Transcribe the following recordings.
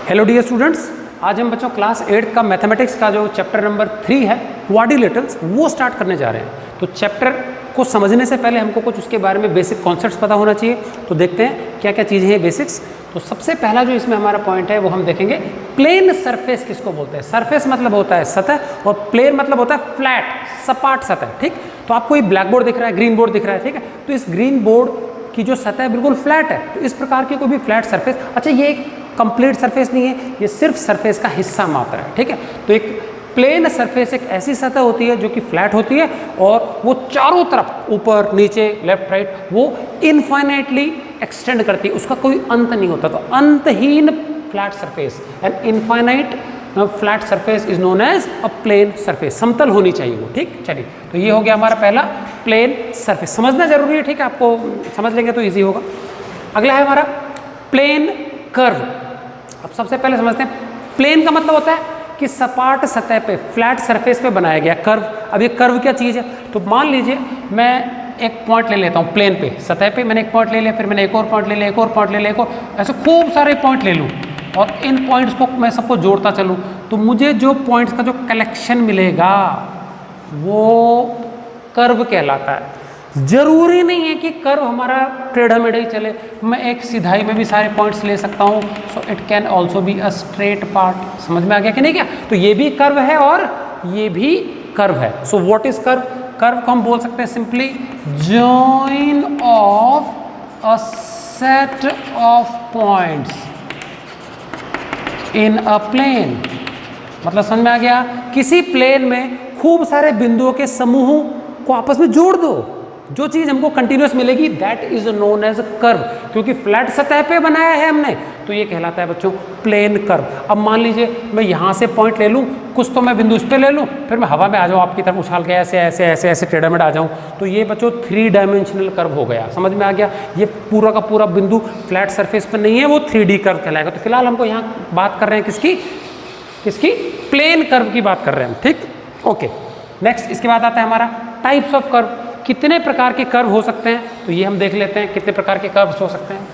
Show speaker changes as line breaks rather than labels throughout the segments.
Hello dear students, आज हम बच्चों क्लास 8 का मैथमेटिक्स का जो चैप्टर नंबर 3 है क्वाड्रिलेटरल्स वो स्टार्ट करने जा रहे हैं। तो चैप्टर को समझने से पहले हमको कुछ उसके बारे में बेसिक कॉन्सेप्ट्स पता होना चाहिए। तो देखते हैं क्या क्या चीज़ें हैं बेसिक्स। तो सबसे पहला जो इसमें हमारा पॉइंट है वो हम देखेंगे प्लेन सरफेस किसको बोलते हैं। सरफेस मतलब होता है सतह और प्लेन मतलब होता है फ्लैट, सपाट सतह। ठीक, तो आपको ये ब्लैक बोर्ड दिख रहा है, ग्रीन बोर्ड दिख रहा है, ठीक है। तो इस ग्रीन बोर्ड की जो सतह बिल्कुल फ्लैट है, तो इस प्रकार की कोई भी फ्लैट सरफेस, अच्छा ये एक कंप्लीट सरफेस नहीं है, ये सिर्फ सरफेस का हिस्सा मात्र है, ठीक है। तो एक प्लेन सरफेस एक ऐसी सतह होती है जो कि फ्लैट होती है और वो चारों तरफ ऊपर नीचे लेफ्ट राइट वो इनफाइनाइटली एक्सटेंड करती है, उसका कोई अंत नहीं होता। तो अंतहीन flat surface, an infinite flat surface is known as a plane surface. समतल होनी चाहिए वो, ठीक। चलिए, तो ये हो गया हमारा पहला प्लेन सरफेस। समझना जरूरी है, ठीक है, आपको समझ लेंगे तो इजी होगा। अगला है हमारा प्लेन कर्व। अब सबसे पहले समझते हैं प्लेन का मतलब होता है कि सपाट सतह पे, फ्लैट सरफेस पे बनाया गया कर्व। अब ये कर्व क्या चीज़ है, तो मान लीजिए मैं एक पॉइंट ले लेता हूँ प्लेन पे, सतह पे मैंने एक पॉइंट ले लिया, फिर मैंने एक और पॉइंट ले लिया, एक और पॉइंट ले लिया, एक और, ऐसे खूब सारे पॉइंट ले लूँ और इन पॉइंट्स को मैं सबको जोड़ता चलूँ, तो मुझे जो पॉइंट्स का जो कलेक्शन मिलेगा वो कर्व कहलाता है। जरूरी नहीं है कि कर्व हमारा टेढ़ा मेढ़ा ही चले, मैं एक सिधाई में भी सारे पॉइंट्स ले सकता हूँ। So it can also be a straight part. समझ में आ गया कि नहीं क्या? तो ये भी कर्व है और ये भी कर्व है। So what is curve? Curve को हम बोल सकते हैं simply join of a set of points in a plane. मतलब समझ में आ गया, किसी प्लेन में खूब सारे बिंदुओं के समूह को आपस में जोड़ दो, जो चीज हमको कंटिन्यूअस मिलेगी that is known as curve. क्योंकि फ्लैट सतह पे बनाया है हमने, तो ये कहलाता है बच्चों प्लेन कर्व। अब मान लीजिए मैं यहाँ से पॉइंट ले लूँ, कुछ तो मैं बिंदु उस पे ले लूँ, फिर मैं हवा में आ जाऊँ, आपकी तरफ उछाल के ऐसे ऐसे ऐसे ऐसे टेढ़ा मेढ़ा आ जाऊँ, तो ये बच्चों 3 डायमेंशनल कर्व हो गया। समझ में आ गया? ये पूरा का पूरा बिंदु फ्लैट सरफेस पर नहीं है, वो 3D कर्व कहलाएगा। तो फिलहाल हमको यहाँ बात कर रहे हैं किसकी प्लेन कर्व की बात कर रहे हैं हम, ठीक। ओके, नेक्स्ट इसके बाद आता है हमारा टाइप्स ऑफ कर्व। कितने प्रकार के कर्व हो सकते हैं, तो ये हम देख लेते हैं कितने प्रकार के कर्व्स हो सकते हैं।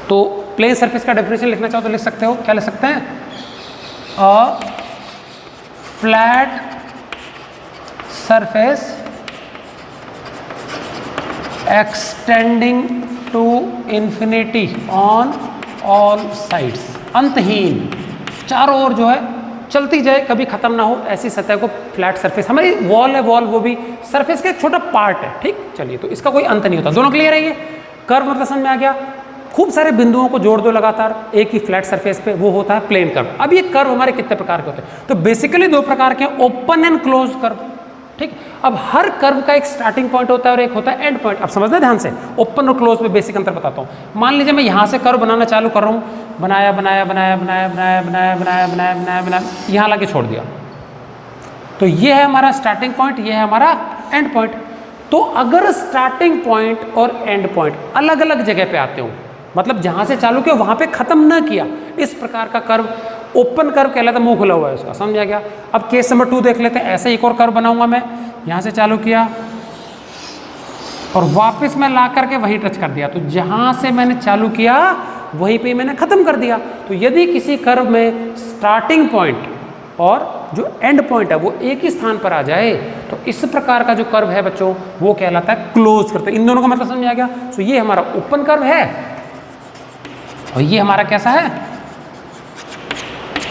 तो प्लेन सरफेस का डेफिनेशन लिखना चाहो तो लिख सकते हो, क्या लिख सकते हैं? A flat surface extending to infinity on all sides. अंतहीन, चारों ओर जो है चलती जाए, कभी खत्म ना हो, ऐसी सतह को फ्लैट सरफेस। हमारी वॉल है, वॉल वो भी सरफेस का एक छोटा पार्ट है, ठीक। चलिए, तो इसका कोई अंत नहीं होता। दोनों क्लियर है? ये कर्व मतलब समझ में आ गया, खूब सारे बिंदुओं को जोड़ दो लगातार एक ही फ्लैट सरफेस पे, वो होता है प्लेन कर्व। अब ये कर्व हमारे कितने प्रकार के होते हैं, तो बेसिकली 2 प्रकार के, ओपन एंड क्लोज कर्व, ठीक। अब हर कर्व का एक स्टार्टिंग पॉइंट होता है और एक होता है एंड पॉइंट। अब समझना ध्यान से, ओपन और क्लोज में बेसिक अंतर बताता हूँ। मान लीजिए मैं यहाँ से कर्व बनाना चालू कर रहा हूँ, बनाया बनाया बनाया बनाया बनाया बनाया बनाया बनाया बनाया बनाया, यहाँ लाके छोड़ दिया, तो ये है हमारा स्टार्टिंग पॉइंट, ये है हमारा एंड पॉइंट। तो अगर स्टार्टिंग पॉइंट और एंड पॉइंट अलग अलग जगह पे आते हो, मतलब जहाँ से चालू किया वहाँ पे खत्म ना किया, इस प्रकार का कर्व ओपन कर्व कहलाता है, मुंह खुला हुआ है उसका। समझ आ गया? अब केस नंबर 2 देख लेते हैं। ऐसे एक और कर्व बनाऊंगा मैं, यहाँ से चालू किया और वापस मैं ला करके वहीं टच कर दिया, तो जहाँ से मैंने चालू किया वहीं पे मैंने खत्म कर दिया। तो यदि किसी कर्व में स्टार्टिंग पॉइंट और जो एंड पॉइंट है वो एक ही स्थान पर आ जाए, तो इस प्रकार का जो कर्व है बच्चों वो कहलाता है क्लोज कर्व। इन दोनों का मतलब समझ आ गया? तो ये हमारा ओपन कर्व है और ये हमारा कैसा है?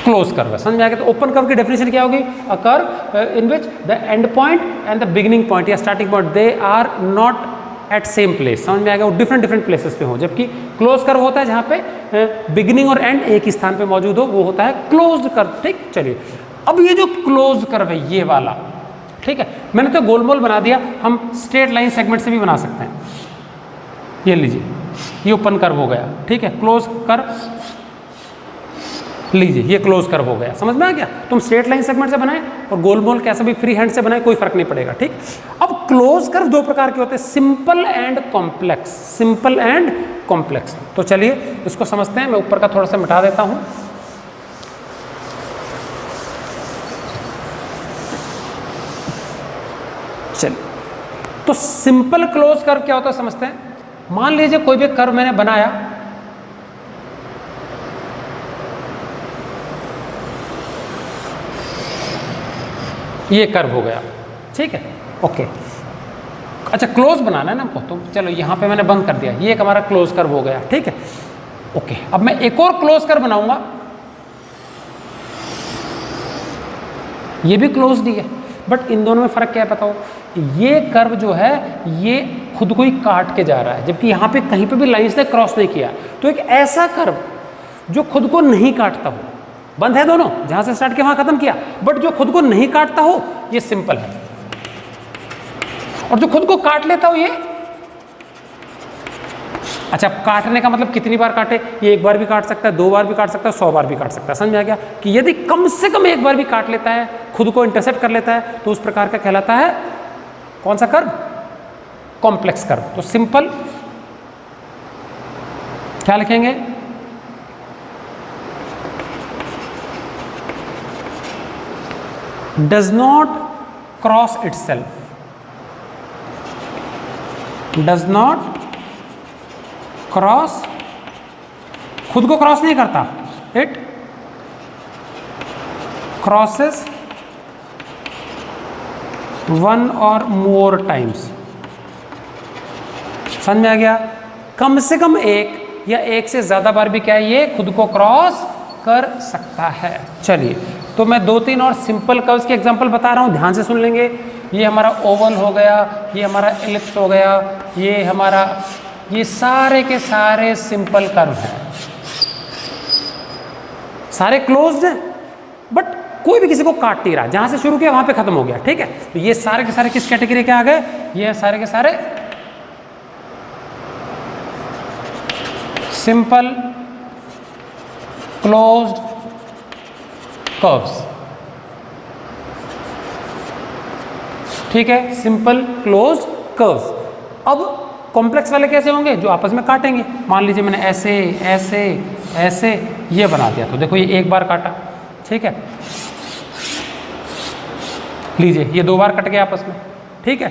क्लोज कर्व है। समझ में आ गया? तो ओपन कर्व की डेफिनेशन क्या होगी? A curve in which the end point and the beginning point या starting point they are not at same place. समझ में आ गया? वो डिफरेंट प्लेसेस पे हो। जबकि क्लोज कर्व होता है जहाँ पे बिगिनिंग और एंड एक ही स्थान पे मौजूद हो, वो होता है क्लोज्ड कर्व, ठीक। चलिए, अब ये जो क्लोज कर्व है ये वाला, ठीक है, मैंने तो गोलमोल बना दिया, हम स्ट्रेट लाइन सेगमेंट से भी बना सकते हैं। ये लीजिए, ये ओपन कर्व हो गया, ठीक है। क्लोज कर्व लीजिए, ये क्लोज कर्व हो गया। समझ में आ गया? तुम स्ट्रेट लाइन सेगमेंट से बनाए और गोलमोल कैसे भी फ्री हैंड से बनाए, कोई फर्क नहीं पड़ेगा, ठीक। अब क्लोज कर्व 2 प्रकार के होते हैं, simple and complex. Simple and complex. तो चलिए इसको समझते हैं। मैं ऊपर का थोड़ा सा मिटा देता हूं। चलिए, तो सिंपल क्लोज कर्व क्या होता है समझते हैं। मान लीजिए कोई भी कर्व मैंने बनाया, ये कर्व हो गया, ठीक है, ओके। अच्छा क्लोज बनाना है ना हमको, तो चलो यहाँ पे मैंने बंद कर दिया, ये एक हमारा क्लोज कर्व हो गया, ठीक है, ओके। अब मैं एक और क्लोज कर्व बनाऊंगा, ये भी क्लोज्ड ही है, बट इन दोनों में फर्क क्या है बताओ। ये कर्व जो है ये खुद को ही काट के जा रहा है, जबकि यहाँ पे कहीं पे भी लाइन से क्रॉस नहीं किया। तो एक ऐसा कर्व जो खुद को नहीं काटता हो, बंद है दोनों, जहां से स्टार्ट किया वहां खत्म किया, बट जो खुद को नहीं काटता हो ये सिंपल है, और जो खुद को काट लेता हो ये, अच्छा काटने का मतलब कितनी बार काटे, ये एक बार भी काट सकता है, 2 बार भी काट सकता है, 100 बार भी काट सकता है। समझ में आ गया कि यदि कम से कम एक बार भी काट लेता है, खुद को इंटरसेप्ट कर लेता है, तो उस प्रकार का कहलाता है कौन सा कर्व, कॉम्प्लेक्स कर्व। तो सिंपल क्या लिखेंगे, does not cross itself, does not cross, खुद को क्रॉस नहीं करता, इट क्रॉसेस 1 और मोर टाइम्स। समझ में आ गया, कम से कम एक या एक से ज्यादा बार भी क्या है, ये खुद को क्रॉस कर सकता है। चलिए, तो मैं 2-3 और सिंपल कर्व्स के एग्जांपल बता रहा हूं, ध्यान से सुन लेंगे। ये हमारा ओवल हो गया, ये हमारा एलिप्स हो गया, ये हमारा, ये सारे के सारे सिंपल कर्व हैं, सारे क्लोज्ड हैं, बट कोई भी किसी को काट नहीं रहा, जहां से शुरू किया वहां पे खत्म हो गया, ठीक है। तो ये सारे के सारे किस कैटेगरी के आ गए, ये सारे के सारे सिंपल क्लोज्ड कर्व्स, ठीक है, सिंपल क्लोज्ड कर्व्स। अब कॉम्प्लेक्स वाले कैसे होंगे, जो आपस में काटेंगे। मान लीजिए मैंने ऐसे ऐसे ऐसे ये बना दिया, तो देखो ये एक बार काटा, ठीक है, लीजिए ये 2 बार कट गया आपस में, ठीक है,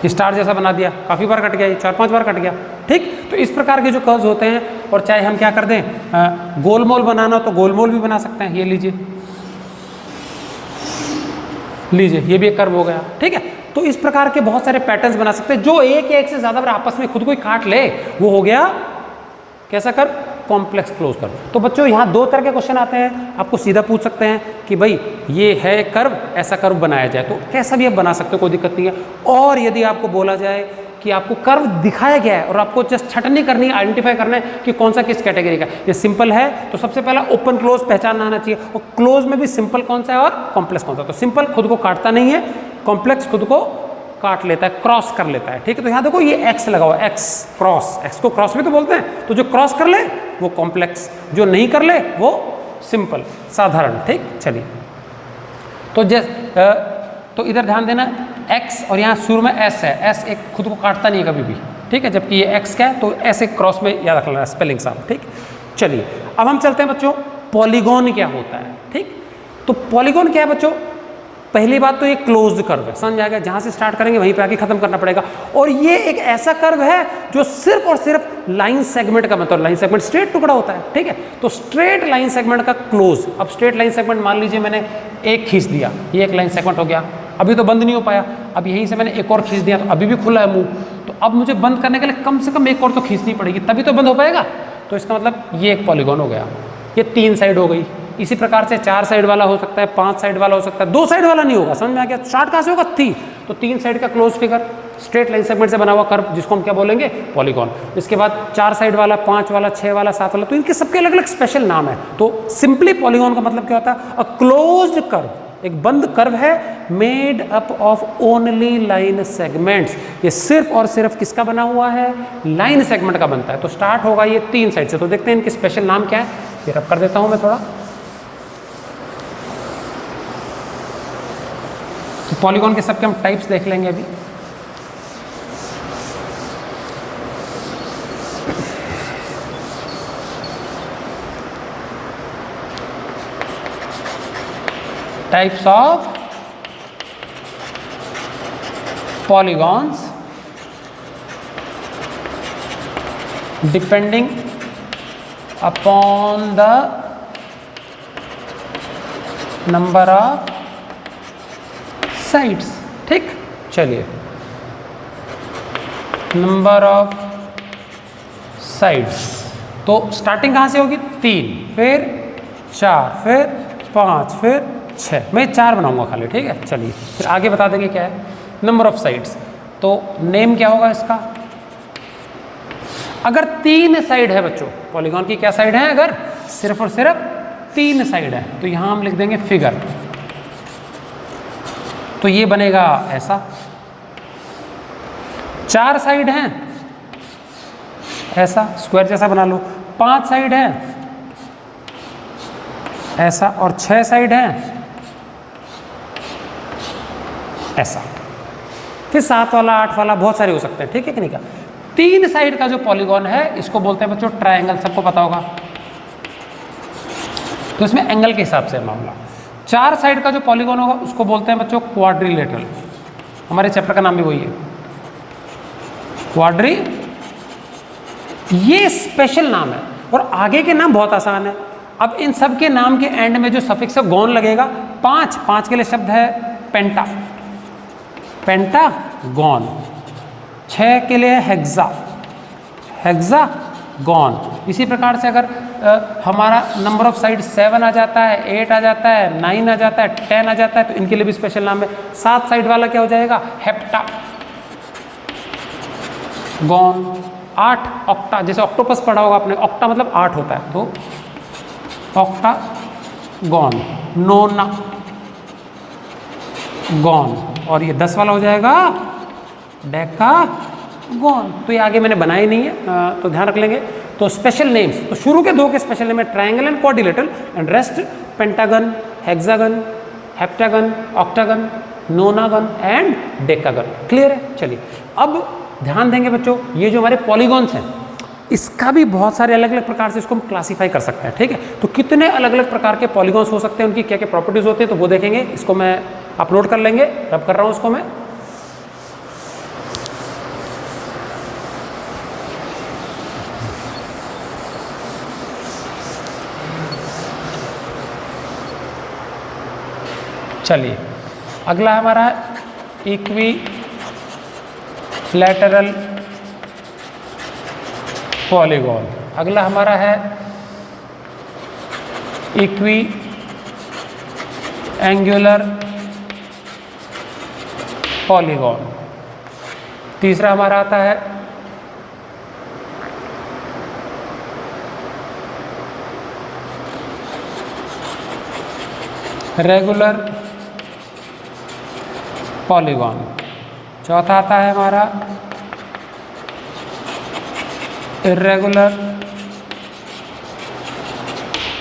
स्टार जैसा बना दिया, काफ़ी बार कट गया, ये 4-5 बार कट गया, ठीक। तो इस प्रकार के जो कर्व्स होते हैं, और चाहे हम क्या कर दें, गोलमोल बनाना तो गोलमोल भी बना सकते हैं, ये लीजिए, लीजिए ये भी एक कर्व हो गया, ठीक है। तो इस प्रकार के बहुत सारे पैटर्न्स बना सकते हैं, जो एक या एक से ज्यादा बार आपस में खुद को ही काट ले, वो हो गया कैसा कर्व, कॉम्प्लेक्स क्लोज कर्व। तो बच्चों यहाँ 2 तरह के क्वेश्चन आते हैं, आपको सीधा पूछ सकते हैं कि भाई ये है कर्व, ऐसा कर्व बनाया जाए, तो कैसा भी आप बना सकते हो, कोई दिक्कत नहीं है। और यदि आपको बोला जाए कि आपको कर्व दिखाया गया है और आपको जस्ट छटनी करनी है, आइडेंटिफाई करना है कि कौन सा किस कैटेगरी का, ये सिंपल है तो सबसे पहला ओपन क्लोज पहचानना आना चाहिए, और क्लोज में भी सिंपल कौन सा है और कॉम्प्लेक्स कौन सा। तो सिंपल खुद को काटता नहीं है, कॉम्प्लेक्स खुद को काट लेता है, क्रॉस कर लेता है, ठीक है। तो यहाँ देखो ये एक्स लगा हुआ, एक्स क्रॉस, एक्स को क्रॉस भी तो बोलते हैं, तो जो क्रॉस कर ले वो कॉम्प्लेक्स, जो नहीं कर ले वो सिंपल, साधारण, ठीक। चलिए, तो इधर ध्यान देना, एक्स और यहाँ शुरू में एस है, एस एक खुद को काटता नहीं है कभी भी, ठीक है, जबकि ये एक्स क्या है, तो ऐसे क्रॉस में याद रख लेना, स्पेलिंग साहब, ठीक। चलिए, अब हम चलते हैं बच्चों, पॉलीगॉन क्या होता है, ठीक। तो पॉलीगॉन क्या है बच्चों, पहली बात तो ये क्लोज्ड कर्व है, समझ आएगा, जहां से स्टार्ट करेंगे वहीं पे आके खत्म करना पड़ेगा। और ये एक ऐसा कर्व है जो सिर्फ और सिर्फ लाइन सेगमेंट का, मतलब लाइन सेगमेंट स्ट्रेट टुकड़ा होता है, ठीक है। तो स्ट्रेट लाइन सेगमेंट का क्लोज, अब स्ट्रेट लाइन सेगमेंट मान लीजिए मैंने एक खींच दिया, ये एक लाइन सेगमेंट हो गया, अभी तो बंद नहीं हो पाया, अब यहीं से मैंने एक और खींच दिया, तो अभी भी खुला है मुंह, तो अब मुझे बंद करने के लिए कम से कम एक और तो खींचनी पड़ेगी, तभी तो बंद हो पाएगा। तो इसका मतलब ये एक पॉलीगॉन हो गया, ये 3 साइड हो गई। इसी प्रकार से 4 साइड वाला हो सकता है, 5 साइड वाला हो सकता है, 2 साइड वाला नहीं होगा, समझ में आ गया। स्टार्ट कहाँ से होगा, थी, तो 3 साइड का close figure, straight line segment से बना हुआ कर्व, जिसको हम क्या बोलेंगे, पॉलीगॉन। इसके बाद 4 साइड वाला, 5 वाला, 6 वाला, 7 वाला, तो इनके सबके अलग अलग स्पेशल नाम है। तो सिंपली पॉलीगॉन का मतलब क्या होता है, अ क्लोज्ड कर्व, एक बंद कर्व है, made up of only line segments, ये सिर्फ और सिर्फ किसका बना हुआ है, लाइन सेगमेंट का बनता है। तो स्टार्ट होगा ये 3 साइड से। तो देखते हैं इनके स्पेशल नाम क्या है, ये रब कर देता हूं मैं थोड़ा। तो पॉलीगॉन के सबके हम टाइप्स देख लेंगे अभी। Types of polygons depending upon the number of sides. ठीक, चलिए नंबर ऑफ साइड्स, तो स्टार्टिंग कहाँ से होगी 3, फिर 4, फिर 5, फिर 6। मैं 4 बनाऊंगा खाली, ठीक है। चलिए फिर आगे बता देंगे क्या है नंबर ऑफ साइड्स। तो नेम क्या होगा इसका, अगर 3 साइड है बच्चों, पॉलीगॉन की क्या साइड है, अगर सिर्फ और सिर्फ 3 साइड है तो यहां हम लिख देंगे फिगर। तो ये बनेगा ऐसा। 4 साइड हैं ऐसा, स्क्वायर जैसा बना लो। 5 साइड है ऐसा, और 6 साइड है ऐसा। फिर 7 वाला, 8 वाला, बहुत सारे हो सकते हैं, ठीक है कि नहीं का। 3 साइड का जो पॉलीगॉन है इसको बोलते हैं बच्चों ट्रायंगल, सबको पता होगा। तो इसमें एंगल के हिसाब से मामला। 4 साइड का जो पॉलीगॉन होगा उसको बोलते हैं बच्चों क्वाड्रिलेटरल। हमारे चैप्टर का नाम भी वही है, क्वाड्री। ये स्पेशल नाम है और आगे के नाम बहुत आसान है। अब इन सब के नाम के एंड में जो सफिक्स है गॉन लगेगा। 5 के लिए शब्द है पेंटा, पेंटागॉन। 6 के लिए हेक्सा, हेक्सागॉन। इसी प्रकार से अगर हमारा नंबर ऑफ साइड 7 आ जाता है, 8 आ जाता है, 9 आ जाता है, 10 आ जाता है, तो इनके लिए भी स्पेशल नाम है। 7 साइड वाला क्या हो जाएगा, हेप्टागॉन। 8 ऑक्टा, जैसे ऑक्टोपस पढ़ा होगा आपने, ऑक्टा मतलब 8 होता है, तो ऑक्टागॉन। नोना गॉन, और ये 10 वाला हो जाएगा डेकागॉन। तो ये आगे मैंने बनाया नहीं है, तो ध्यान रख लेंगे। तो स्पेशल नेम्स, तो शुरू के 2 के स्पेशल नेम है triangle and quadrilateral, and rest pentagon, hexagon, heptagon, octagon, नोनागन and decagon. Clear है। चलिए अब ध्यान देंगे बच्चों, ये जो हमारे पॉलीगॉन्स हैं इसका भी बहुत सारे अलग अलग प्रकार से इसको हम क्लासीफाई कर सकते हैं, ठीक है। तो कितने अलग अलग प्रकार के पॉलीगॉन्स हो सकते हैं, उनकी क्या क्या प्रॉपर्टीज होती है, तो वो देखेंगे। इसको मैं अपलोड कर लेंगे, रब कर रहा हूँ उसको मैं। चलिए अगला हमारा इक्विलैटरल पॉलीगॉन। अगला हमारा है इक्वी एंगुलर पॉलीगॉन। तीसरा हमारा आता है रेगुलर पॉलीगॉन। चौथा आता है हमारा इर्रेगुलर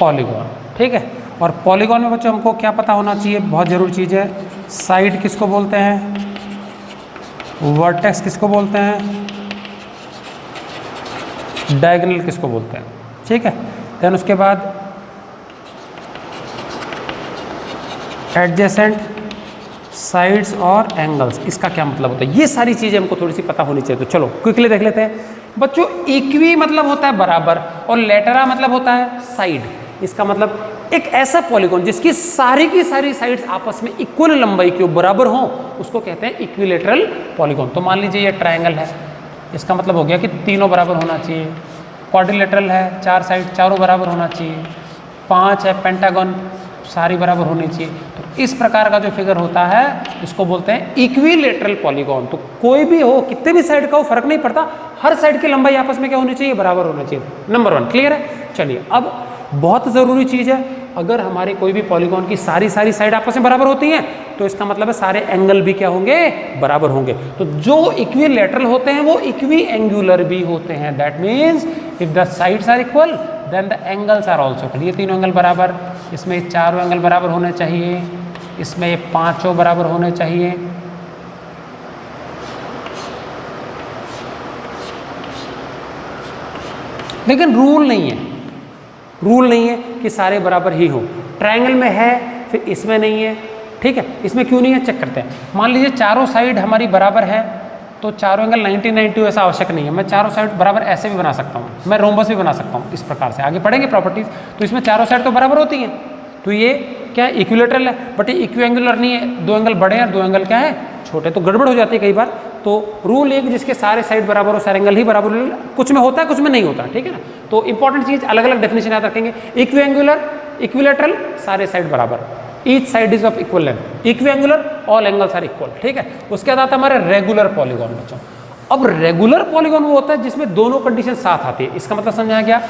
पॉलीगॉन, ठीक है। और पॉलीगॉन में बच्चों हमको क्या पता होना चाहिए, बहुत ज़रूरी चीज़ है। साइड किसको बोलते हैं, वर्टेक्स किसको बोलते हैं, डायगोनल किसको बोलते हैं, ठीक है। देन उसके बाद एडजेसेंट, साइड्स और एंगल्स, इसका क्या मतलब होता है, ये सारी चीज़ें हमको थोड़ी सी पता होनी चाहिए। तो चलो क्विकली देख लेते हैं बच्चों। इक्वी मतलब होता है बराबर, और लेटरा मतलब होता है साइड। इसका मतलब एक ऐसा पॉलीगॉन जिसकी सारी की सारी साइड्स आपस में इक्वल लंबाई के बराबर हों, उसको कहते हैं इक्विलेटरल पॉलीगॉन। तो मान लीजिए ये ट्रायंगल है, इसका मतलब हो गया कि तीनों बराबर होना चाहिए। क्वाड्रिलेटरल है, 4 साइड चारों बराबर होना चाहिए। 5 है पेंटागन, सारी बराबर होनी चाहिए। तो इस प्रकार का जो फिगर होता है इसको बोलते हैं इक्विलेटरल पॉलीगॉन। तो कोई भी हो, कितने भी साइड का हो, फर्क नहीं पड़ता, हर साइड की लंबाई आपस में क्या होनी चाहिए, बराबर होना चाहिए। नंबर 1 क्लियर है। चलिए अब बहुत ज़रूरी चीज़ है, अगर हमारे कोई भी पॉलीगॉन की सारी साइड आपस में बराबर होती हैं तो इसका मतलब है सारे एंगल भी क्या होंगे, बराबर होंगे। तो जो इक्विलेटरल होते हैं वो इक्वी एंगुलर भी होते हैं। That means if the sides are equal then the angles are also equal. ये तीनों एंगल बराबर, इसमें चारों एंगल बराबर होने चाहिए, इसमें ये पांचों बराबर होने चाहिए। लेकिन रूल नहीं है, रूल नहीं है कि सारे बराबर ही हो। ट्रायंगल में है, फिर इसमें नहीं है, ठीक है। इसमें क्यों नहीं है, चेक करते हैं। मान लीजिए चारों साइड हमारी बराबर है, तो चारों एंगल 90 90 ऐसा आवश्यक नहीं है। मैं चारों साइड बराबर ऐसे भी बना सकता हूँ, मैं रोम्बस भी बना सकता हूँ। इस प्रकार से आगे पढ़ेंगे प्रॉपर्टीज। तो इसमें चारों साइड तो बराबर होती हैं, तो ये क्या है, इक्विलेटरल है, बट ये इक्विएंगुलर नहीं है, दो एंगल बड़े हैं और दो एंगल क्या है, छोटे, तो गड़बड़ हो जाती है कई बार। तो रूल एक, जिसके सारे साइड बराबर हो, सारे एंगल ही बराबर हो, कुछ में होता है कुछ में नहीं होता, ठीक है ना। तो इंपॉर्टेंट चीज, अलग अलग डेफिनेशन याद रखेंगे। इक्विएंगुलर, इक्विलेटरल, सारे साइड बराबर, each side is of equal length. Equiangular, all angles are equal, ठीक है। उसके बाद आता है हमारे रेगुलर पॉलीगॉन बच्चों। अब रेगुलर पॉलीगॉन वो होता है जिसमें दोनों कंडीशन साथ आती है। इसका मतलब समझाया गया,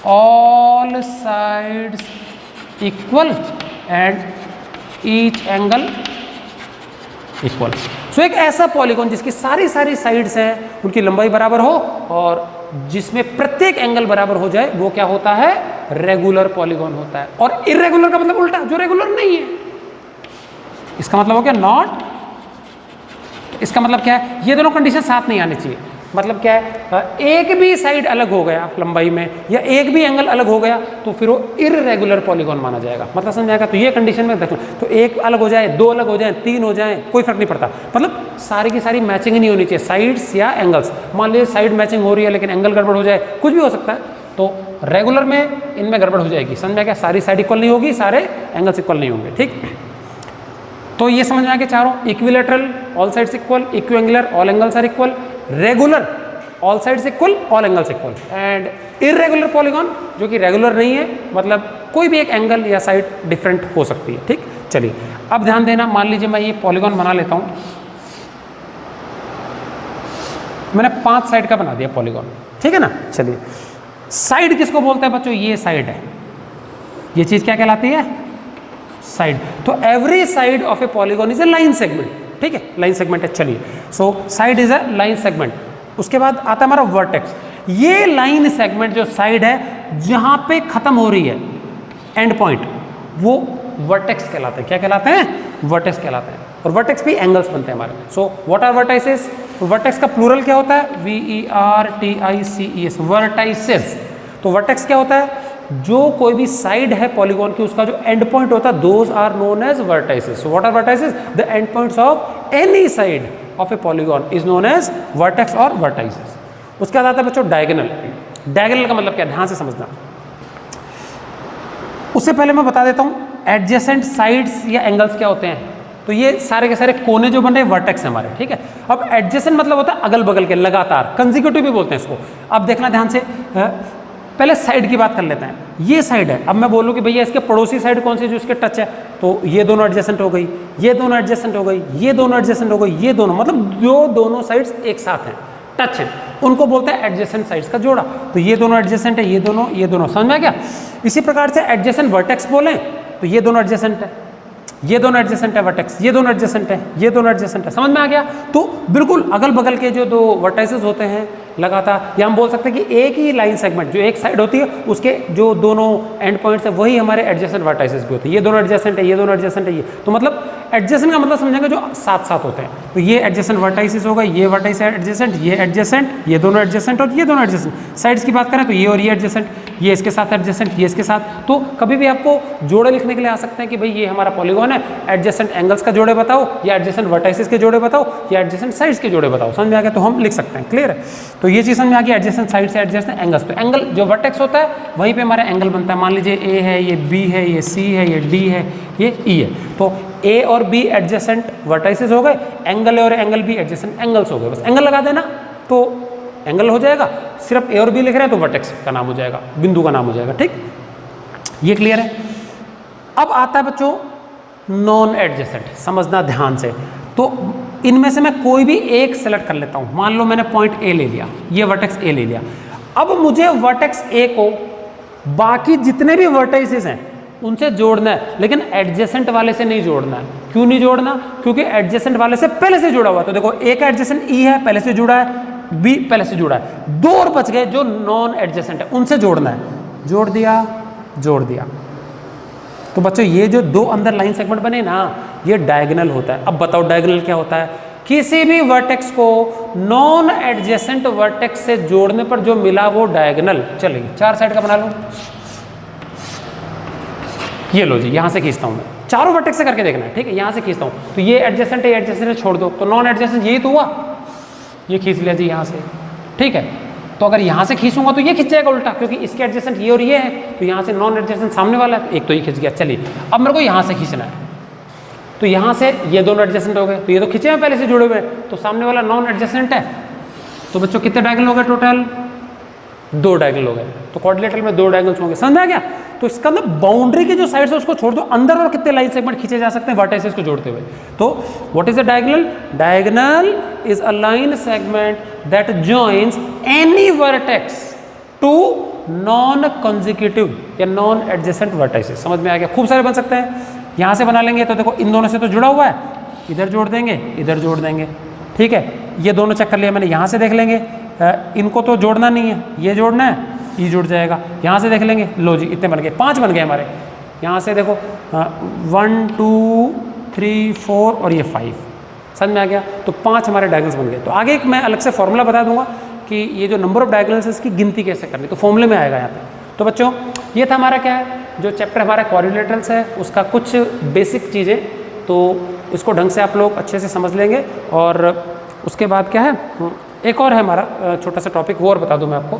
all sides equal and each angle equal. So एक ऐसा पॉलीगॉन जिसकी सारी साइड्स हैं, उनकी लंबाई बराबर हो और जिसमें प्रत्येक एंगल बराबर हो जाए, वो क्या होता है, रेगुलर पॉलीगॉन होता है। और इर्रेगुलर का मतलब उल्टा, जो रेगुलर नहीं है। इसका मतलब हो गया नॉट, इसका मतलब क्या है, ये दोनों कंडीशन साथ नहीं आनी चाहिए। मतलब क्या है, एक भी साइड अलग हो गया लंबाई में या एक भी एंगल अलग हो गया तो फिर वो इर्रेगुलर पॉलीगॉन माना जाएगा। मतलब समझ आएगा। तो ये कंडीशन में देखो, तो एक अलग हो जाए, दो अलग हो जाए, तीन हो जाए, कोई फर्क नहीं पड़ता। मतलब सारी की सारी मैचिंग ही नहीं होनी चाहिए, साइड्स या एंगल्स। मान लीजिए साइड मैचिंग हो रही है लेकिन एंगल गड़बड़ हो जाए, कुछ भी हो सकता है, तो रेगुलर में इनमें गड़बड़ हो जाएगी। समझ में आएगा, सारी साइड इक्वल नहीं होगी, सारे एंगल्स इक्वल नहीं होंगे, ठीक। तो ये समझ में आ गया चारों, equilateral, all sides equal, equiangular, all angles are equal, regular, all sides equal, all angles equal, and irregular polygon जो कि रेगुलर नहीं है, मतलब कोई भी एक एंगल या साइड डिफरेंट हो सकती है, ठीक। चलिए अब ध्यान देना, मान लीजिए मैं ये पॉलीगॉन बना लेता हूं, मैंने 5 साइड का बना दिया पॉलीगॉन, ठीक है ना। चलिए, साइड किसको बोलते हैं बच्चों, ये साइड है, ये चीज क्या कहलाती है, साइड। तो every side of a polygon is a line segment, ठीक है, लाइन सेगमेंट है। चलिए, so side is a line segment. उसके बाद आता है हमारा वर्टेक्स। ये लाइन सेगमेंट जो साइड है जहां पे खत्म हो रही है एंड पॉइंट, वो वर्टेक्स कहलाते हैं। क्या कहलाते हैं, वर्टेक्स कहलाते हैं। और वर्टेक्स भी एंगल्स बनते हैं हमारे। So what are vertices, vertex का प्लूरल क्या होता है, VERTICES, वर्टाइसेस। तो वर्टेक्स क्या होता है, जो कोई भी साइड है पॉलीगॉन की, उसका जो एंड पॉइंट होता है, those are known as vertices. So what are vertices, the end points of any side of a polygon is known as vertex और वर्टाइसेस। उसके बाद आता है बच्चों डायगोनल। डायगोनल का मतलब क्या, ध्यान से समझना। उससे पहले मैं बता देता हूं एडजेसेंट साइड्स या एंगल्स क्या होते हैं। तो ये सारे के सारे कोने जो बन रहे हैं वर्टेक्स है हमारे, ठीक है। अब एडजेसेंट मतलब होता है अगल बगल के, लगातार, कंसेक्यूटिव भी बोलते हैं इसको। अब देखना ध्यान से, पहले साइड की बात कर लेते हैं। ये साइड है, अब मैं बोलूँ कि भैया इसके पड़ोसी साइड कौन सी जो इसके टच है, तो ये दोनों एडजेसेंट हो गई, ये दोनों एडजेसेंट हो गई, ये दोनों एडजेसेंट हो गई, ये दोनों, मतलब जो दोनों साइड्स एक साथ हैं, टच है, उनको बोलते हैं एडजेसेंट साइड्स का जोड़ा। तो ये दोनों एडजेसेंट है, ये दोनों, समझ में आ गया। इसी प्रकार से एडजेसेंट वर्टेक्स बोले तो ये दोनों एडजेसेंट है, ये दोनों एडजेसेंट है वर्टेक्स, ये दोनों एडजेसेंट है, ये दोनों एडजेसेंट है, समझ में आ गया। तो बिल्कुल अगल बगल के जो दो वर्टाइसेस होते हैं लगातार, या हम बोल सकते हैं कि एक ही लाइन सेगमेंट जो एक साइड होती है, उसके जो दोनों एंड पॉइंट्स है, वही हमारे एडजेसेंट वर्टाइसेस भी होते हैं। ये दोनों एडजेसेंट है, ये दोनों एडजेसेंट है, ये, तो मतलब एडजेसेंट का मतलब समझेंगे जो साथ साथ होते हैं। तो ये एडजेसेंट वर्टाइसेस होगा, ये वर्टाइस एडजेसेंट, ये दोनों एडजेसेंट और ये दोनों एडजेसेंट। साइड्स की बात करें तो ये और ये एडजेसेंट, ये इसके साथ एडजेसेंट, ये इसके साथ। तो कभी भी आपको जोड़े लिखने के लिए आ सकते हैं कि भाई ये हमारा पॉलीगॉन है, एडजेसेंट एंगल्स का जोड़े बताओ, या एडजेसेंट वर्टाइसेस के जोड़े बताओ, या एडजेसेंट साइड्स के जोड़े बताओ। समझ में आ गया, तो हम लिख सकते हैं, क्लियर है। तो ये चीज़ समझ में आ गया, एडजेसेंट साइड से एडजेसेंट एंगल्स। तो एंगल जो वर्टेक्स होता है वहीं पे हमारा एंगल बनता है। मान लीजिए ए है, ये बी है, ये सी है, ये डी है, ये ई है। तो ए और बी एडजेसेंट वर्टाइसेस हो गए, एंगल ए और एंगल बी एडजेसेंट एंगल्स हो गए। बस एंगल लगा देना तो एंगल हो जाएगा। सिर्फ ए और बी लिख रहे हैं तो वर्टेक्स का नाम हो जाएगा, बिंदु का नाम हो जाएगा, ठीक। ये क्लियर है। अब आता है बच्चों नॉन एडजेसेंट, समझना ध्यान से। तो इनमें से मैं कोई भी एक सेलेक्ट कर लेता हूं। मान लो मैंने पॉइंट ए ले लिया, ये वर्टेक्स ए ले लिया। अब मुझे वर्टेक्स ए को बाकी जितने भी वर्टाइसेस हैं उनसे जोड़ना है, लेकिन एडजेसेंट वाले से नहीं जोड़ना है। क्यों नहीं जोड़ना, क्योंकि एडजेसेंट वाले से पहले से जुड़ा हुआ। तो देखो एक एडजेसेंट ई है, पहले से जुड़ा है, बी पहले से जुड़ा है, दो और बच गए जो नॉन एडजेसेंट है, उनसे जोड़ना है। जोड़ दिया, जोड़ दिया। तो बच्चों ये जो दो अंदर लाइन सेगमेंट बने ना, ये डायगोनल होता है। अब बताओ डायगोनल क्या होता है। किसी भी वर्टेक्स को नॉन एडजेसेंट वर्टेक्स से जोड़ने पर जो मिला वो डायगोनल। चलिए 4 साइड का बना लो। ये लो जी, यहां से खींचता हूं मैं, चारों वर्टेक्स से करके देखना है, ठीक है। यहां से खींचता हूं तो ये एडजेसेंट है, छोड़ दो, तो नॉन एडजेसेंट यही तो हुआ, ये खींच लिया जी यहां से, ठीक है। तो अगर यहाँ से खींचूंगा तो ये खिंच जाएगा उल्टा, क्योंकि इसके एडजेसेंट ये और ये है, तो यहाँ से नॉन एडजेसेंट सामने वाला है, एक तो ये खिंच गया। चलिए अब मेरे को यहाँ से खींचना है, तो यहाँ से ये दोनों एडजेसेंट हो गए, तो ये तो खिंचे हैं पहले से जुड़े हुए हैं, तो सामने वाला नॉन एडजेसेंट है। तो बच्चों कितने डायगोनल हो गए टोटल? 2 डायगोनल हो गए। तो क्वाड्रिलेटरल में 2 डायगोनल्स होंगे, समझ में आ गया? तो इसका मतलब बाउंड्री की जो साइड है उसको छोड़ दो, अंदर और कितने लाइन सेगमेंट खींचे जा सकते हैं वर्टाइसेस को जोड़ते हुए। तो what is a diagonal? Diagonal is a line segment that joins any vertex to non consecutive या नॉन एडजेसेंट वर्टाइसेस। समझ में आ गया? खूब सारे बन सकते हैं। यहाँ से बना लेंगे तो देखो इन दोनों से तो जुड़ा हुआ है, इधर जोड़ देंगे, इधर जोड़ देंगे, ठीक है। ये दोनों चेक कर लिया मैंने, यहाँ से देख लेंगे, इनको तो जोड़ना नहीं है, ये जोड़ना है, ये जुड़ जाएगा। यहाँ से देख लेंगे, लो जी इतने बन गए, 5 बन गए हमारे। यहाँ से देखो 1 2 3 4 और ये 5, समझ में आ गया? तो 5 हमारे डायगोनल्स बन गए। तो आगे एक मैं अलग से फॉर्मूला बता दूंगा कि ये जो नंबर ऑफ डायगोनल्स है इसकी गिनती कैसे करनी, तो फॉर्मूले में आएगा यहाँ पे। तो बच्चों ये था हमारा क्या है, जो चैप्टर हमारा क्वाड्रिलेटरल्स है उसका कुछ बेसिक चीज़ें, तो इसको ढंग से आप लोग अच्छे से समझ लेंगे। और उसके बाद क्या है, एक और है हमारा छोटा सा टॉपिक, वो और बता दूं मैं आपको।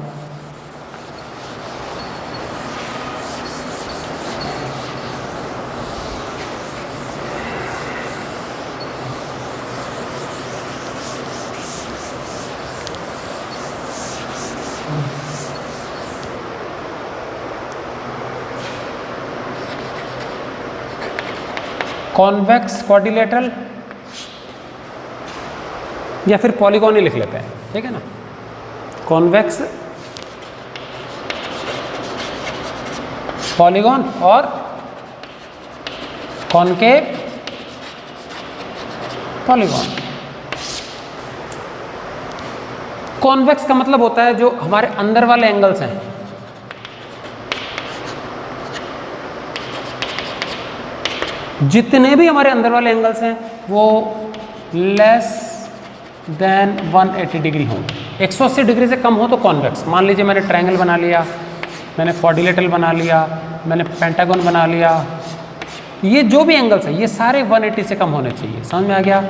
कॉन्वेक्स क्वाड्रिलेटरल या फिर पॉलीगॉन ही लिख लेते हैं, ठीक है ना। कॉन्वेक्स पॉलीगॉन और कॉनकेव पॉलीगॉन। कॉन्वेक्स का मतलब होता है जो हमारे अंदर वाले एंगल्स हैं, जितने भी हमारे अंदर वाले एंगल्स हैं वो लेस देन 180 डिग्री हों। 180 डिग्री से कम हो तो कॉन्वेक्स। मान लीजिए मैंने ट्रायंगल बना लिया, मैंने क्वाड्रिलेटरल बना लिया, मैंने पेंटागन बना लिया, ये जो भी एंगल्स हैं ये सारे 180 से कम होने चाहिए। समझ में आ गया?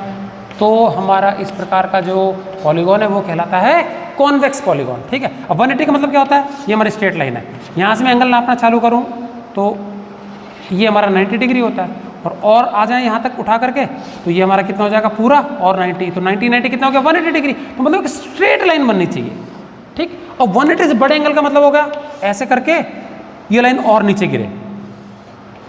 तो हमारा इस प्रकार का जो पॉलीगॉन है वो कहलाता है कॉन्वेक्स पॉलीगॉन, ठीक है। अब 180 का मतलब क्या होता है, ये हमारी स्ट्रेट लाइन है, यहाँ से मैं एंगल नापना चालू करूँ तो ये हमारा 90 डिग्री होता है, और आ जाए यहाँ तक उठा करके तो ये हमारा कितना हो जाएगा पूरा, और 90, तो 90 कितना हो गया 180 डिग्री। तो मतलब एक स्ट्रेट लाइन बननी चाहिए, ठीक। और 180 से बड़े एंगल का मतलब होगा ऐसे करके ये लाइन और नीचे गिरे,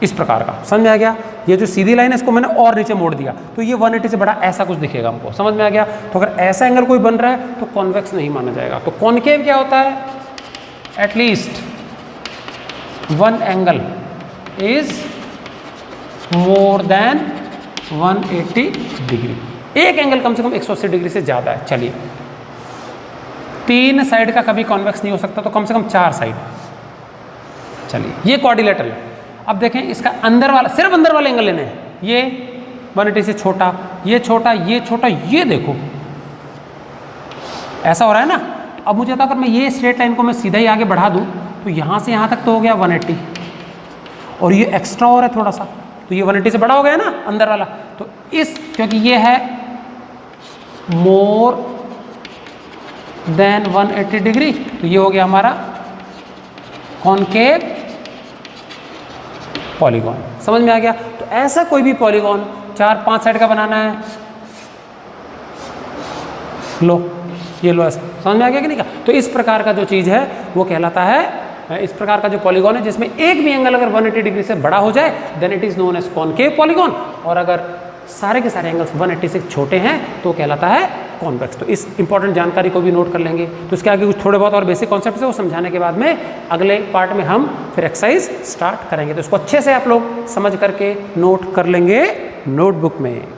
इस प्रकार का। समझ में आ गया? ये जो सीधी लाइन है इसको मैंने और नीचे मोड़ दिया तो ये 180 से बड़ा ऐसा कुछ दिखेगा हमको। समझ में आ गया? तो अगर ऐसा एंगल कोई बन रहा है तो कॉन्वेक्स नहीं माना जाएगा। तो कॉनकेव क्या होता है, at least one angle is more than 180 degree. एक एंगल कम से कम 180 डिग्री से ज़्यादा है। चलिए 3 साइड का कभी कॉन्वेक्स नहीं हो सकता, तो कम से कम 4 साइड। चलिए ये क्वाड्रिलेटरल है। अब देखें इसका अंदर वाला, सिर्फ अंदर वाले एंगल लेने हैं। ये 180 से छोटा, ये छोटा, ये छोटा, ये देखो ऐसा हो रहा है ना। अब मुझे था अगर मैं ये स्ट्रेट लाइन को मैं सीधा ही आगे बढ़ा दूं तो यहाँ से यहाँ तक तो हो गया 180, और ये एक्स्ट्रा और है थोड़ा सा, तो ये 180 से बड़ा हो गया ना अंदर वाला। तो इस, क्योंकि ये है मोर देन 180 डिग्री, तो ये हो गया हमारा कॉनकेव पॉलीगॉन। समझ में आ गया? तो ऐसा कोई भी पॉलीगॉन 4-5 साइड का बनाना है, लो ये लो, ऐसा समझ में आ गया कि नहीं? तो इस प्रकार का जो चीज़ है वो कहलाता है, इस प्रकार का जो पॉलीगॉन है जिसमें एक भी एंगल अगर 180 डिग्री से बड़ा हो जाए then it is known as concave polygon, और अगर सारे के सारे एंगल्स 180 से छोटे हैं तो कहलाता है कॉन्वेक्स। तो इस इंपॉर्टेंट जानकारी को भी नोट कर लेंगे। तो इसके आगे कुछ थोड़े बहुत और बेसिक कॉन्सेप्ट्स है वो समझाने के बाद में अगले पार्ट में हम फिर एक्सरसाइज स्टार्ट करेंगे। तो इसको अच्छे से आप लोग समझ करके नोट कर लेंगे नोटबुक में।